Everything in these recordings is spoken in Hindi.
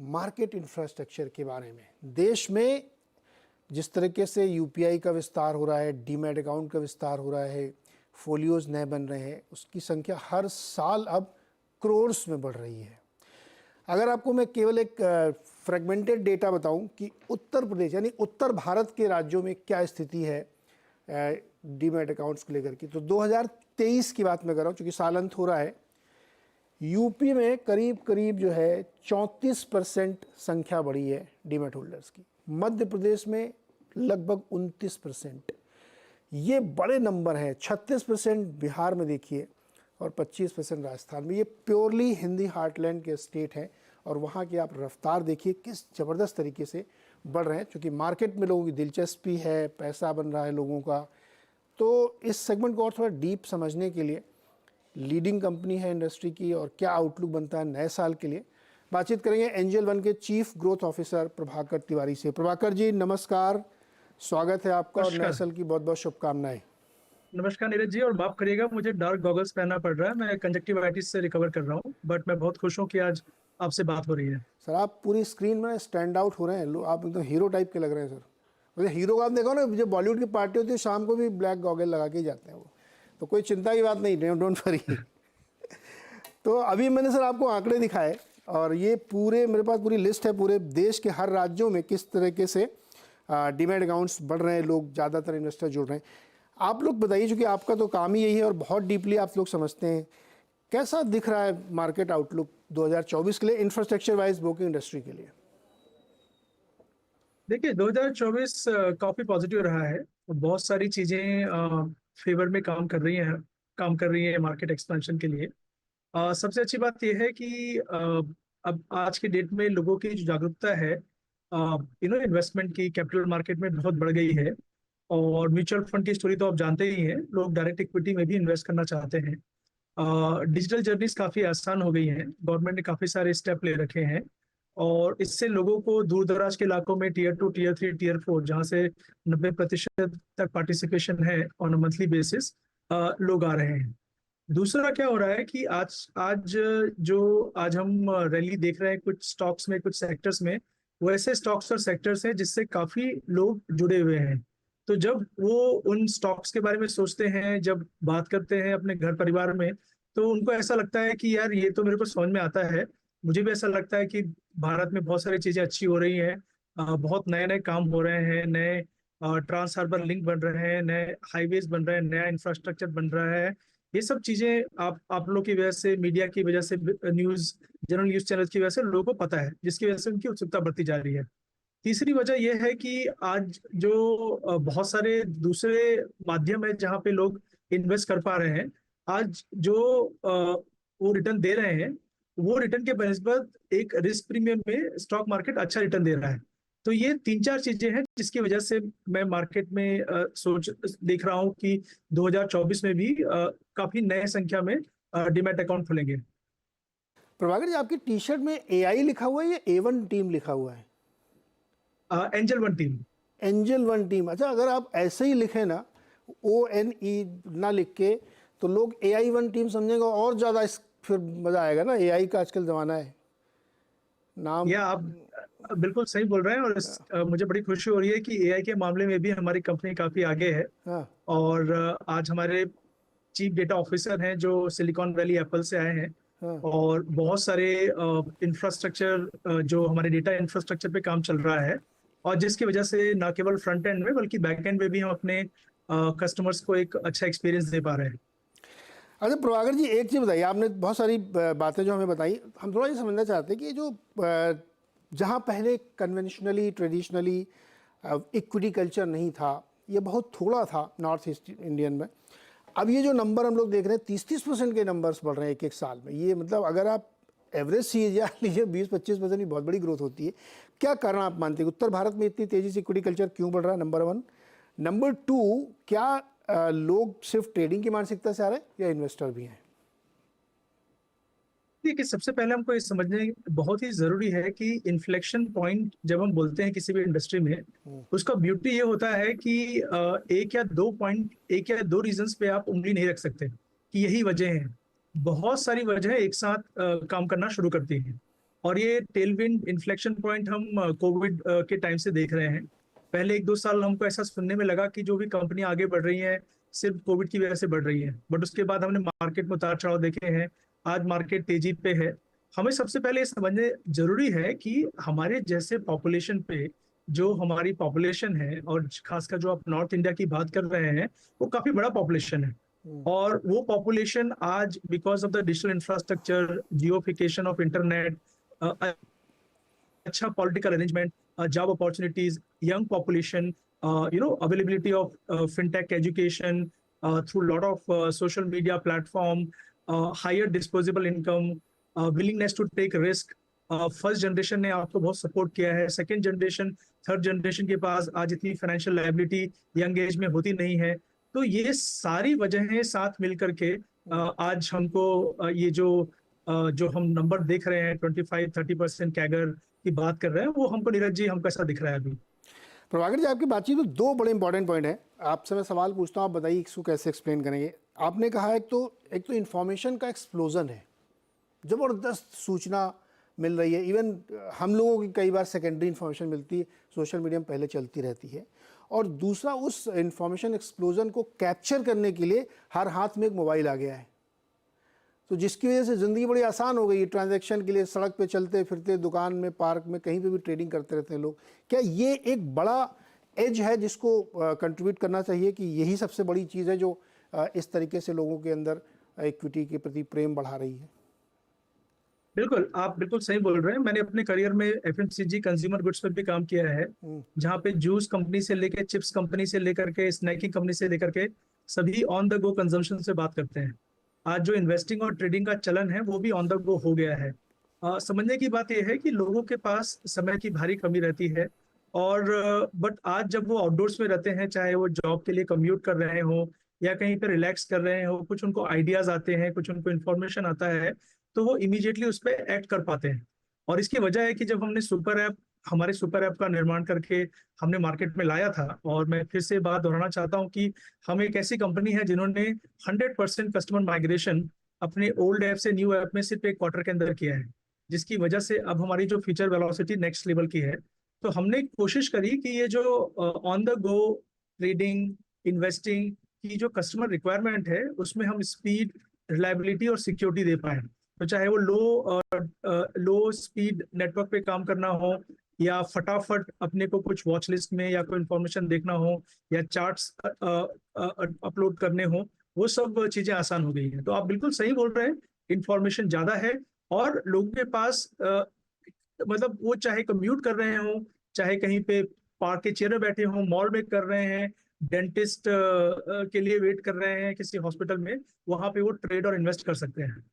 मार्केट इंफ्रास्ट्रक्चर के बारे में। देश में जिस तरीके से यूपीआई का विस्तार हो रहा है, डीमैट अकाउंट का विस्तार हो रहा है, फोलियोज नए बन रहे हैं, उसकी संख्या हर साल अब करोड़्स में बढ़ रही है। अगर आपको मैं केवल एक फ्रेगमेंटेड डेटा बताऊं कि उत्तर प्रदेश यानी उत्तर भारत के राज्यों में क्या स्थिति है डीमैट अकाउंट्स को लेकर की, तो 2023 की बात मैं कर रहा हूँ क्योंकि साल अंत हो रहा है। यूपी में करीब करीब जो है 34% संख्या बढ़ी है डीमैट होल्डर्स की, मध्य प्रदेश में लगभग 29%, ये बड़े नंबर हैं। 36% बिहार में देखिए और 25% राजस्थान में। ये प्योरली हिंदी हार्टलैंड के स्टेट हैं और वहाँ की आप रफ्तार देखिए किस ज़बरदस्त तरीके से बढ़ रहे हैं, क्योंकि मार्केट में लोगों की दिलचस्पी है, पैसा बन रहा है लोगों का। तो इस सेगमेंट को और थोड़ा डीप समझने के लिए लीडिंग कंपनी है इंडस्ट्री की और क्या आउटलुक बनता है नए साल के लिए, बातचीत करेंगे एंजल वन के chief growth officer Prabhakar Tiwari से। प्रभाकर जी नमस्कार, स्वागत है आपका और नए साल की बहुत बहुत शुभकामनाएं। नमस्कार नीरज जी, और माफ करिएगा मुझे डार्क गॉगल्स पहनना पड़ रहा है, मैं कंजक्टिवाइटिस से रिकवर कर रहा हूँ, बट मैं बहुत खुश हूँ कि आज आपसे बात हो रही है। सर आप पूरी स्क्रीन में स्टैंड आउट हो रहे हैं, आप एकदम हीरो टाइप के लग रहे हैं सर। वैसे हीरो का आप देखो ना, जो बॉलीवुड की पार्टी होती है शाम को भी ब्लैक गॉगल लगा के ही जाते हैं वो, तो कोई चिंता की बात नहीं, डोंट वरी। तो अभी मैंने सर आपको आंकड़े दिखाए और ये पूरे मेरे पास पूरी लिस्ट है पूरे देश के हर राज्यों में किस तरीके से डीमैट अकाउंट्स बढ़ रहे हैं, लोग ज़्यादातर इन्वेस्टर जुड़ रहे हैं। आप लोग बताइए, चूँकि आपका तो काम ही यही है और बहुत डीपली आप लोग समझते हैं, कैसा दिख रहा है मार्केट आउटलुक 2024 के लिए इंफ्रास्ट्रक्चर वाइज ब्रोकिंग इंडस्ट्री के लिए? देखिए 2024 काफी पॉजिटिव रहा है। बहुत सारी चीजें फेवर में काम कर रही है मार्केट एक्सपेंशन के लिए। सबसे अच्छी बात यह है कि अब आज के डेट में लोगों की जो जागरूकता है इन्वेस्टमेंट की कैपिटल मार्केट में बहुत बढ़ गई है। और म्यूचुअल फंड की स्टोरी तो आप जानते ही हैं, लोग डायरेक्ट इक्विटी में भी इन्वेस्ट करना चाहते हैं। डिजिटल जर्नीज काफी आसान हो गई हैं, गवर्नमेंट ने काफी सारे स्टेप ले रखे हैं और इससे लोगों को दूर दराज के इलाकों में टीयर 2, टीयर 3, टीयर 4, जहां से 90% तक पार्टिसिपेशन है ऑन मंथली बेसिस, लोग आ रहे हैं। दूसरा क्या हो रहा है कि आज आज आज हम रैली देख रहे हैं कुछ स्टॉक्स में, कुछ सेक्टर्स में, वो ऐसे स्टॉक्स और सेक्टर्स हैं जिससे काफी लोग जुड़े हुए हैं। तो जब वो उन स्टॉक्स के बारे में सोचते हैं, जब बात करते हैं अपने घर परिवार में, तो उनको ऐसा लगता है कि यार ये तो मेरे को समझ में आता है। मुझे भी ऐसा लगता है कि भारत में बहुत सारी चीजें अच्छी हो रही हैं, बहुत नए नए काम हो रहे हैं, नए ट्रांस हार्बर लिंक बन रहे हैं, नए हाईवेज बन रहे हैं, नया इंफ्रास्ट्रक्चर बन रहा है। ये सब चीजें आप लोग की वजह से, मीडिया की वजह से, न्यूज जनरल न्यूज चैनल की वजह से लोगों को पता है, जिसकी वजह से उनकी उत्सुकता बढ़ती जा रही है। तीसरी वजह यह है कि आज जो बहुत सारे दूसरे माध्यम है जहाँ पे लोग इन्वेस्ट कर पा रहे हैं, आज जो वो रिटर्न दे रहे हैं, वो रिटर्न के बनिस्बत एक रिस्क प्रीमियम में स्टॉक मार्केट अच्छा रिटर्न दे रहा है। तो ये 3-4 चीजें हैं जिसकी वजह से मैं मार्केट में सोच देख रहा हूँ कि 2024 में भी काफी नए संख्या में डीमैट अकाउंट खुलेंगे। प्रभाकर जी आपकी टी शर्ट में AI लिखा हुआ है या A1 टीम लिखा हुआ है? Angel one team. Angel one team, अच्छा। अगर आप ऐसे ही लिखें ना, ONE ना लिख के, तो लोग AI1 टीम समझेंगे और ज़्यादा फिर मज़ा आएगा ना। AI का आजकल ज़माना है नाम। या आप बिल्कुल सही बोल रहे हैं, और मुझे बड़ी खुशी हो रही है कि एआई के मामले में भी हमारी कंपनी काफी आगे है। हाँ और आज हमारे चीफ डेटा ऑफिसर हैं जो सिलिकॉन वैली एप्पल से आए हैं, हाँ। और बहुत सारे इंफ्रास्ट्रक्चर जो हमारे डेटा इंफ्रास्ट्रक्चर पे काम चल रहा है, और जिसकी वजह से न केवल फ्रंट एंड में बल्कि बैक एंड में भी हम अपने कस्टमर्स को एक अच्छा एक्सपीरियंस दे पा रहे हैं। अच्छा प्रभाकर जी, एक चीज़ बताइए, आपने बहुत सारी बातें जो हमें बताई, हम थोड़ा ये समझना चाहते हैं कि ये जो जहाँ पहले कन्वेंशनली ट्रेडिशनली इक्विटी कल्चर नहीं था, ये बहुत थोड़ा था नॉर्थ ईस्ट इंडियन में, अब ये जो नंबर हम लोग देख रहे हैं 30-30% के नंबर्स बढ़ रहे हैं एक एक साल में। ये मतलब अगर आप एवरेज सीजीआर लीजिए 20-25% की बहुत बड़ी ग्रोथ होती है। क्या कारण आप मानते हैं उत्तर भारत में इतनी तेज़ी से इक्विटी कल्चर क्यों बढ़ रहा है? नंबर 1। नंबर 2, क्या लोग सिर्फ ट्रेडिंग की मानसिकता से आ रहे हैं या इन्वेस्टर भी हैं? देखिए सबसे पहले हमको ये समझने बहुत ही जरूरी है कि इन्फ्लेक्शन पॉइंट जब हम बोलते हैं किसी भी इंडस्ट्री में, उसका ब्यूटी ये होता है कि एक या दो रीजंस पे आप उंगली नहीं रख सकते कि यही वजह है। बहुत सारी वजह एक साथ काम करना शुरू करती हैं। और ये टेलविंड इन्फ्लेक्शन पॉइंट हम कोविड के टाइम से देख रहे हैं। पहले 1-2 साल हमको ऐसा सुनने में लगा कि जो भी कंपनी आगे बढ़ रही है सिर्फ कोविड की वजह से बढ़ रही है, बट उसके बाद हमने मार्केट में उतार चढ़ाव देखे हैं। आज मार्केट तेजी पे है। हमें सबसे पहले ये समझने जरूरी है कि हमारे जैसे पॉपुलेशन पे, जो हमारी पॉपुलेशन है और खासकर जो आप नॉर्थ इंडिया की बात कर रहे हैं, वो काफी बड़ा पॉपुलेशन है। और वो पॉपुलेशन आज because of the digital infrastructure, Jiofication of internet, अच्छा political arrangement, job opportunities, young population, availability of fintech education through lot of social media platform, higher disposable income, willingness to take risk. First generation ने आपको बहुत सपोर्ट किया है, सेकेंड जनरेशन, थर्ड जनरेशन के पास आज इतनी फाइनेंशियल लायबिलिटी यंग एज में होती नहीं है। तो ये सारी वजहें साथ मिलकर के आज हमको ये जो हम नंबर देख रहे हैं 25-30% कैगर की बात कर रहे हैं, वो हमको नीरज जी हमको ऐसा दिख रहा है अभी। प्रभाकर जी, आपकी बातचीत में दो बड़े इंपॉर्टेंट पॉइंट हैं। आपसे मैं सवाल पूछता हूँ, आप बताइए इसको कैसे एक्सप्लेन करेंगे। आपने कहा एक तो इन्फॉर्मेशन का एक्सप्लोजन है, ज़बरदस्त सूचना मिल रही है। इवन हम लोगों की कई बार सेकेंडरी इन्फॉर्मेशन मिलती है, सोशल मीडिया में पहले चलती रहती है। और दूसरा, उस इन्फॉर्मेशन एक्सप्लोजन को कैप्चर करने के लिए हर हाथ में एक मोबाइल आ गया है, तो जिसकी वजह से ज़िंदगी बड़ी आसान हो गई है ट्रांजैक्शन के लिए। सड़क पे चलते फिरते, दुकान में, पार्क में, कहीं पे भी ट्रेडिंग करते रहते हैं लोग। क्या ये एक बड़ा एज है जिसको कंट्रीब्यूट करना चाहिए कि यही सबसे बड़ी चीज़ है जो इस तरीके से लोगों के अंदर इक्विटी के प्रति प्रेम बढ़ा रही है? बिल्कुल, आप बिल्कुल सही बोल रहे हैं। मैंने अपने करियर में एफएमसीजी कंज्यूमर गुड्स पर भी काम किया है, जहाँ पे जूस कंपनी से लेकर, चिप्स कंपनी से लेकर के, स्नैकिंग कंपनी से लेकर के सभी ऑन द गो कंजम्पशन से बात करते हैं। आज जो इन्वेस्टिंग और ट्रेडिंग का चलन है वो भी ऑन द गो हो गया है। समझने की बात यह है कि लोगों के पास समय की भारी कमी रहती है, और बट आज जब वो आउटडोर्स में रहते हैं, चाहे वो जॉब के लिए कम्यूट कर रहे हो या कहीं पे रिलैक्स कर रहे हो, कुछ उनको आइडियाज आते हैं, कुछ उनको इन्फॉर्मेशन आता है, तो वो इमीडिएटली उस पर एक्ट कर पाते हैं। और इसकी वजह है कि जब हमने हमारे सुपर ऐप का निर्माण करके हमने मार्केट में लाया था, और मैं फिर से बात दोहराना चाहता हूं कि हम एक ऐसी कंपनी है जिन्होंने 100% कस्टमर माइग्रेशन अपने ओल्ड ऐप से न्यू ऐप में सिर्फ एक क्वार्टर के अंदर किया है, जिसकी वजह से अब हमारी जो फीचर वेलोसिटी नेक्स्ट लेवल की है। तो हमने कोशिश करी कि ये जो on the go trading, investing की जो कस्टमर रिक्वायरमेंट है, उसमें हम स्पीड, रिलायबिलिटी और सिक्योरिटी दे पाए। तो चाहे वो लो स्पीड नेटवर्क पे काम करना हो, या फटाफट अपने को कुछ वॉच लिस्ट में या कोई इन्फॉर्मेशन देखना हो, या चार्ट्स अपलोड करने हो, वो सब चीजें आसान हो गई हैं। तो आप बिल्कुल सही बोल रहे हैं, इन्फॉर्मेशन ज्यादा है, और लोगों के पास मतलब वो चाहे कम्यूट कर रहे हो, चाहे कहीं पे पार्क के चेयर में बैठे हो, मॉल में कर रहे हैं, डेंटिस्ट के लिए वेट कर रहे हैं किसी हॉस्पिटल में, वहां पे वो ट्रेड और इन्वेस्ट कर सकते हैं।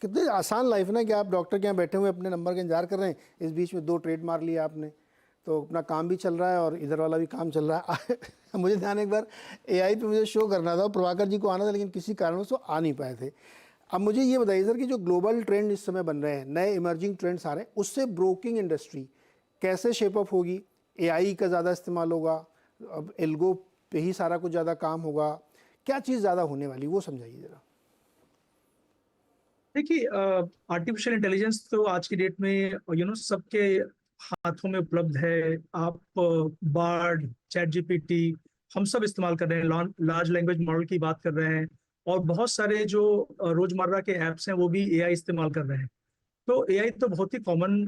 कितनी आसान लाइफ ना कि आप डॉक्टर के यहाँ बैठे हुए अपने नंबर का इंतजार कर रहे हैं, इस बीच में 2 ट्रेड मार लिया आपने, तो अपना काम भी चल रहा है और इधर वाला भी काम चल रहा है। मुझे ध्यान एक बार एआई पे मुझे शो करना था, प्रभाकर जी को आना था, लेकिन किसी कारणवश वो आ नहीं पाए थे। अब मुझे ये बताइए सर कि जो ग्लोबल ट्रेंड इस समय बन रहे हैं, नए इमर्जिंग ट्रेंड्स आ रहे हैं, उससे ब्रोकिंग इंडस्ट्री कैसे शेपअप होगी? एआई का ज़्यादा इस्तेमाल होगा, अब एल्गो पे ही सारा कुछ ज़्यादा काम होगा, क्या चीज़ ज़्यादा होने वाली, वो समझाइए ज़रा। देखिए, आर्टिफिशियल इंटेलिजेंस तो आज की डेट में सबके हाथों में उपलब्ध है। आप बार्ड, चैट जीपीटी, हम सब इस्तेमाल कर रहे हैं, लार्ज लैंग्वेज मॉडल की बात कर रहे हैं, और बहुत सारे जो रोजमर्रा के ऐप्स हैं वो भी एआई इस्तेमाल कर रहे हैं। तो एआई तो बहुत ही कॉमन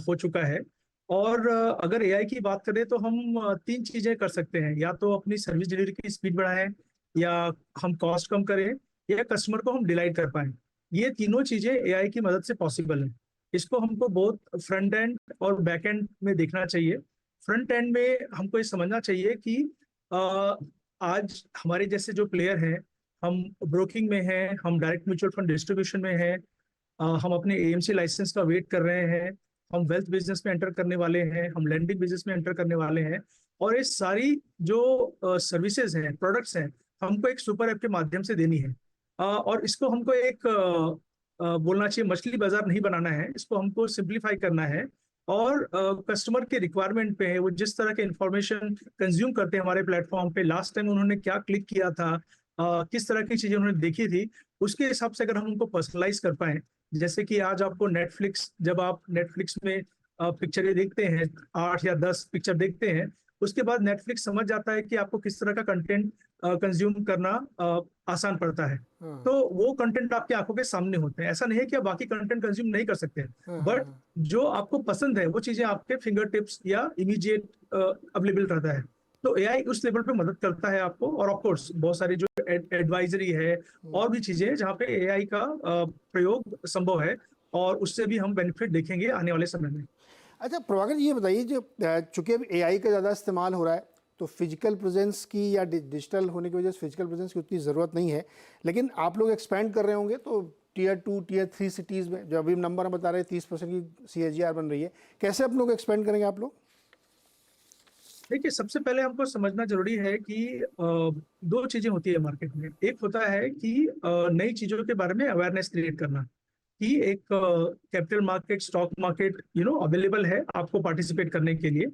हो चुका है। और अगर एआई की बात करें तो हम 3 चीजें कर सकते हैं, या तो अपनी सर्विस डिलीवरी की स्पीड बढ़ाएं, या हम कॉस्ट कम करें, या कस्टमर को हम डिलाइट कर पाएं। ये तीनों चीजें एआई की मदद से पॉसिबल है। इसको हमको बहुत फ्रंट एंड और बैक एंड में देखना चाहिए। फ्रंट एंड में हमको ये समझना चाहिए कि अ, आज हमारे जैसे जो प्लेयर हैं, हम ब्रोकिंग में हैं, हम डायरेक्ट म्यूचुअल फंड डिस्ट्रीब्यूशन में हैं, हम अपने एएमसी लाइसेंस का वेट कर रहे हैं, हम वेल्थ बिजनेस में एंटर करने वाले हैं, हम लैंडिंग बिजनेस में एंटर करने वाले हैं। और ये सारी जो सर्विसेज हैं, प्रोडक्ट्स हैं, हमको एक सुपर ऐप के माध्यम से देनी है। और इसको हमको एक बोलना चाहिए मछली बाजार नहीं बनाना है, इसको हमको सिंप्लीफाई करना है। और कस्टमर के रिक्वायरमेंट पे है, वो जिस तरह के इंफॉर्मेशन कंज्यूम करते हैं हमारे प्लेटफॉर्म पे, लास्ट टाइम उन्होंने क्या क्लिक किया था, किस तरह की चीजें उन्होंने देखी थी, उसके हिसाब से अगर हम उनको पर्सनलाइज कर पाए, जैसे कि आज आपको नेटफ्लिक्स, जब आप नेटफ्लिक्स में पिक्चरें देखते हैं, 8 या 10 पिक्चर देखते हैं, उसके बाद नेटफ्लिक्स समझ जाता है कि आपको किस तरह का कंटेंट कंज्यूम करना आसान पड़ता है। हाँ तो वो कंटेंट आपकी आंखों के सामने होते हैं। ऐसा नहीं है कि आप बाकी कंटेंट कंज्यूम नहीं कर सकते, हाँ हाँ बट हाँ। जो आपको पसंद है वो चीजें आपके फिंगर टिप्स या इमीडिएट अवेलेबल रहता है। तो एआई उस लेवल पे मदद करता है आपको। और ऑफ कोर्स बहुत सारी जो एडवाइजरी है और भी चीजें हैं जहाँ पे एआई का प्रयोग संभव है, और उससे भी हम बेनिफिट देखेंगे आने वाले समय में। अच्छा प्रभाकर जी, ये बताइए जो चूंकि अब एआई का ज़्यादा इस्तेमाल हो रहा है, तो फिजिकल प्रेजेंस की या डिजिटल होने की वजह से फिजिकल प्रेजेंस की उतनी ज़रूरत नहीं है, लेकिन आप लोग एक्सपेंड कर रहे होंगे तो टियर 2 टियर 3 सिटीज़ में जो अभी नंबर हम बता रहे हैं 30% की CAGR बन रही है, कैसे आप लोग एक्सपेंड करेंगे आप लोग? देखिए, सबसे पहले हमको समझना जरूरी है कि दो चीजें होती है मार्केट में। एक होता है कि नई चीजों के बारे में अवेयरनेस क्रिएट करना, कि एक capital market, stock market available है आपको पार्टिसिपेट करने के लिए।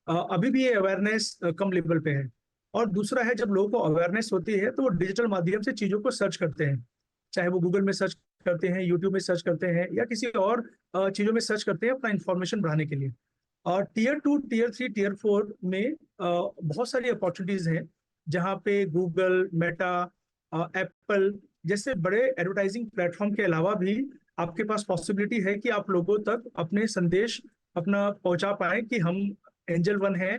अभी भी ये अवेयरनेस कम लेवल पे है। और दूसरा है, जब लोगों को अवेयरनेस होती है तो वो डिजिटल माध्यम से चीजों को सर्च करते हैं, चाहे वो गूगल में सर्च करते हैं, यूट्यूब में सर्च करते हैं, या किसी और चीजों में सर्च करते हैं अपना इंफॉर्मेशन बढ़ाने के लिए। और टियर 2, टियर 3, टियर 4 में बहुत सारी अपॉर्चुनिटीज हैं, जहाँ पे गूगल, मेटा, एप्पल जैसे बड़े एडवर्टाइजिंग प्लेटफॉर्म के अलावा भी आपके पास पॉसिबिलिटी है कि आप लोगों तक अपने संदेश अपना पहुंचा पाए कि हम एंजल वन हैं,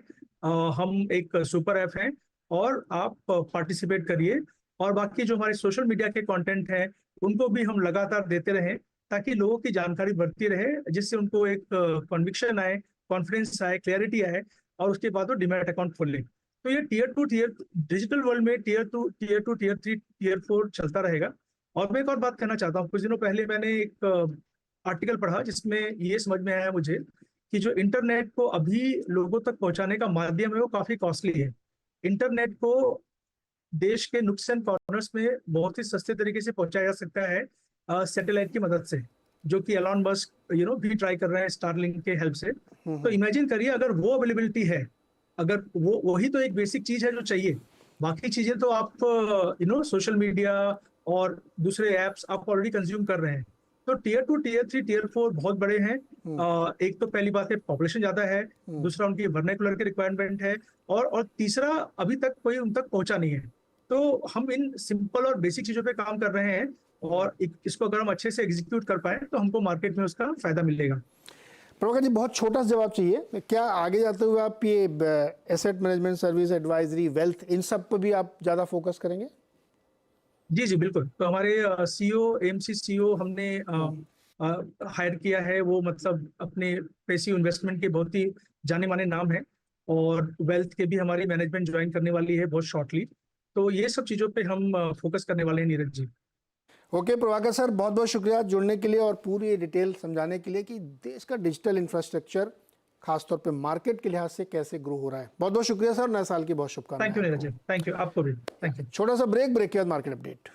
हम एक सुपर ऐप हैं, और आप पार्टिसिपेट करिए। और बाकी जो हमारे सोशल मीडिया के कंटेंट हैं उनको भी हम लगातार देते रहें, ताकि लोगों की जानकारी बढ़ती रहे, जिससे उनको एक कन्विक्शन आए, कॉन्फिडेंस आए, क्लैरिटी आए, और उसके बाद वो डिमैट अकाउंट खोले। तो ये टियर 2 टियर डिजिटल वर्ल्ड में टियर 2 टियर 3 टियर 4 चलता रहेगा। और मैं एक और बात कहना चाहता हूँ, कुछ दिनों पहले मैंने एक आर्टिकल पढ़ा जिसमें ये समझ में आया मुझे कि जो इंटरनेट को अभी लोगों तक पहुंचाने का माध्यम है वो काफी कॉस्टली है। इंटरनेट को देश के नुक्स एंड कॉर्नर्स में बहुत ही सस्ते तरीके से पहुंचाया जा सकता है सैटेलाइट की मदद से, जो कि एलॉन मस्क भी ट्राई कर रहे हैं स्टारलिंक के हेल्प से। तो इमेजिन करिए, अगर वो अवेलेबिलिटी है, अगर वो वही तो एक बेसिक चीज है जो चाहिए। बाकी चीजें तो आप सोशल मीडिया और दूसरे एप्स आप ऑलरेडी कंज्यूम कर रहे हैं। तो टियर 2 टियर 3 टियर 4 बहुत बड़े हैं। एक तो पहली बात है, पॉपुलेशन ज्यादा है। दूसरा, उनकी वर्नाक्युलर की रिक्वायरमेंट है। और तीसरा, अभी तक कोई उन तक पहुंचा नहीं है। तो हम इन सिंपल और बेसिक चीजों पे काम कर रहे हैं, और इसको अगर हम अच्छे से एग्जीक्यूट कर पाए तो हमको मार्केट में उसका फायदा मिलेगा। प्रभाकर जी, बहुत छोटा सा जवाब चाहिए, क्या आगे जाते हुए आप ये asset management service, advisory, wealth, इन सब पर भी आप ज़्यादा फोकस करेंगे? जी जी बिल्कुल। तो हमारे सीईओ, एमसी सीईओ हमने हायर किया है, वो मतलब अपने पैसिव इन्वेस्टमेंट के बहुत ही जाने माने नाम है। और वेल्थ के भी हमारी मैनेजमेंट ज्वाइन करने वाली है बहुत शॉर्टली। तो ये सब चीज़ों पे हम फोकस करने वाले हैं, नीरज जी। ओके प्रभाकर सर, बहुत बहुत शुक्रिया जुड़ने के लिए और पूरी डिटेल समझाने के लिए कि देश का डिजिटल इंफ्रास्ट्रक्चर खासतौर पे मार्केट के लिहाज से कैसे ग्रो हो रहा है। बहुत बहुत शुक्रिया सर, नए साल की बहुत शुभकामनाएं। Thank you Neeraj ji, thank you, आपको भी थैंक यू। छोटा सा ब्रेक के बाद मार्केट अपडेट।